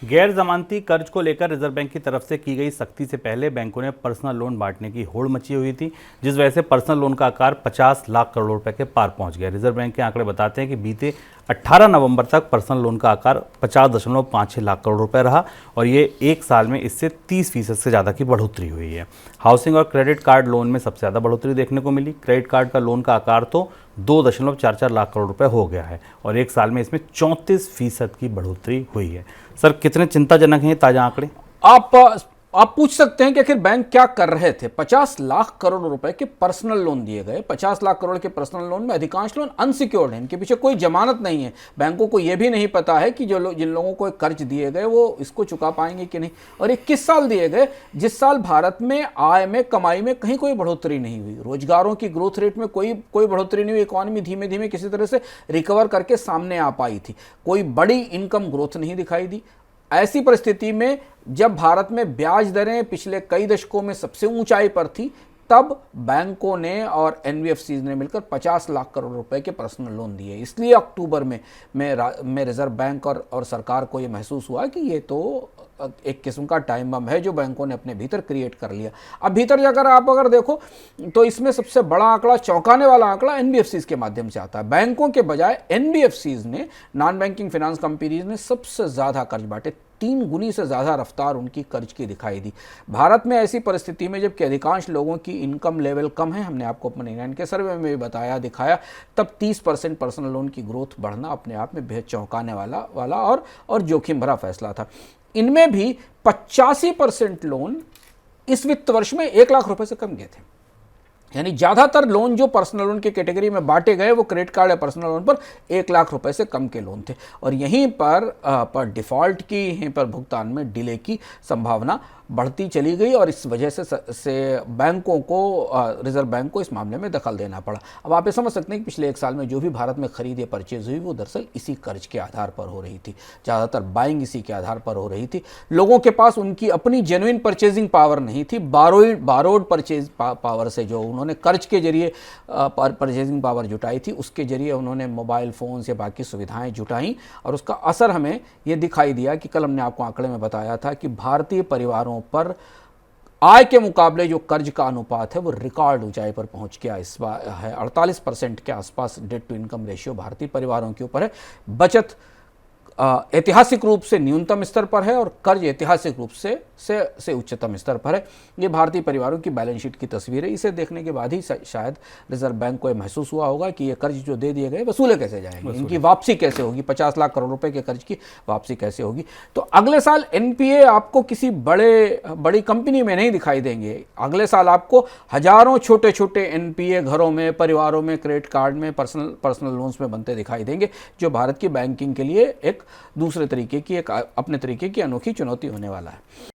गैर जमानती कर्ज को लेकर रिजर्व बैंक की तरफ से की गई सख्ती से पहले बैंकों ने पर्सनल लोन बांटने की होड़ मची हुई थी, जिस वजह से पर्सनल लोन का आकार 50 लाख करोड़ रुपए के पार पहुंच गया। रिजर्व बैंक के आंकड़े बताते हैं कि बीते 18 नवंबर तक पर्सनल लोन का आकार 50.56 लाख करोड़ रुपए रहा और ये एक साल में इससे 30% से ज़्यादा की बढ़ोतरी हुई है। हाउसिंग और क्रेडिट कार्ड लोन में सबसे ज़्यादा बढ़ोतरी देखने को मिली। क्रेडिट कार्ड का लोन का आकार तो 2.44 लाख करोड़ रुपए हो गया है और एक साल में इसमें 34% की बढ़ोतरी हुई है। सर, कितने चिंताजनक हैं ये ताजा आंकड़े? आप पूछ सकते हैं कि आखिर बैंक क्या कर रहे थे। 50 लाख करोड़ रुपए के पर्सनल लोन दिए गए। 50 लाख करोड़ के पर्सनल लोन में अधिकांश लोन अनसिक्योर्ड हैं, इनके पीछे कोई जमानत नहीं है। बैंकों को यह भी नहीं पता है कि जिन लोगों को कर्ज दिए गए वो इसको चुका पाएंगे कि नहीं। और ये किस साल दिए गए? जिस साल भारत में आय में, कमाई में कहीं कोई बढ़ोतरी नहीं हुई, रोजगारों की ग्रोथ रेट में कोई बढ़ोतरी नहीं हुई, इकोनॉमी धीमे धीमे किसी तरह से रिकवर करके सामने आ पाई थी, कोई बड़ी इनकम ग्रोथ नहीं दिखाई दी। ऐसी परिस्थिति में जब भारत में ब्याज दरें पिछले कई दशकों में सबसे ऊंचाई पर थी, तब बैंकों ने और एनबीएफसी ने मिलकर 50 लाख करोड़ रुपए के पर्सनल लोन दिए। इसलिए अक्टूबर में रिजर्व बैंक और सरकार को यह महसूस हुआ कि ये तो एक किस्म का टाइम बम है जो बैंकों ने अपने भीतर क्रिएट कर लिया। अब भीतर जाकर आप अगर देखो तो इसमें सबसे बड़ा आंकड़ा, चौंकाने वाला आंकड़ा एनबीएफसीज के माध्यम से आता है। बैंकों के बजाय एनबीएफसीज ने, नॉन बैंकिंग फाइनेंस कंपनीज ने सबसे ज्यादा कर्ज बांटे। 3 गुनी से ज़्यादा रफ्तार उनकी कर्ज की दिखाई दी। भारत में ऐसी परिस्थिति में जबकि अधिकांश लोगों की इनकम लेवल कम है, हमने आपको अपने इंग्लैंड के सर्वे में भी बताया, दिखाया, तब 30% पर्सनल लोन की ग्रोथ बढ़ना अपने आप में बेहद चौंकाने वाला और जोखिम भरा फैसला था। इनमें भी 85% लोन इस वित्त वर्ष में 1 लाख रुपए से कम गए थे। यानी ज्यादातर लोन जो पर्सनल लोन की कैटेगरी में बांटे गए वो क्रेडिट कार्ड या पर्सनल लोन पर 1 लाख रुपए से कम के लोन थे। और यहीं पर डिफॉल्ट की, यहीं पर भुगतान में डिले की संभावना बढ़ती चली गई और इस वजह से बैंकों को, रिजर्व बैंक को इस मामले में दखल देना पड़ा। अब आप ये समझ सकते हैं कि पिछले एक साल में जो भी भारत में खरीद या परचेज हुई वो दरअसल इसी कर्ज के आधार पर हो रही थी। ज़्यादातर बाइंग इसी के आधार पर हो रही थी। लोगों के पास उनकी अपनी जेन्युइन परचेजिंग पावर नहीं थी। बारोड परचेज पावर से, जो उन्होंने कर्ज के जरिए परचेजिंग पावर जुटाई थी, उसके जरिए उन्होंने मोबाइल फ़ोन्स या बाकी सुविधाएँ जुटाई और उसका असर हमें ये दिखाई दिया कि कल हमने आपको आंकड़े में बताया था कि भारतीय परिवारों पर आय के मुकाबले जो कर्ज का अनुपात है वो रिकॉर्ड ऊंचाई पर पहुंच गया। इस बार है 48% के आसपास डेट टू इनकम रेशियो भारतीय परिवारों के ऊपर है। बचत ऐतिहासिक रूप से न्यूनतम स्तर पर है और कर्ज ऐतिहासिक रूप से उच्चतम स्तर पर है। ये भारतीय परिवारों की बैलेंस शीट की तस्वीर है। इसे देखने के बाद ही शायद रिजर्व बैंक को यह महसूस हुआ होगा कि ये कर्ज जो दे दिए गए वसूले कैसे जाएंगे, इनकी वापसी कैसे होगी, 50 लाख करोड़ रुपए के कर्ज की वापसी कैसे होगी। तो अगले साल एनपीए आपको किसी बड़ी कंपनी में नहीं दिखाई देंगे। अगले साल आपको हजारों छोटे छोटे एनपीए घरों में, परिवारों में, क्रेडिट कार्ड में, पर्सनल लोन्स में बनते दिखाई देंगे, जो भारत की बैंकिंग के लिए एक दूसरे तरीके की, एक अपने तरीके की अनोखी चुनौती होने वाला है।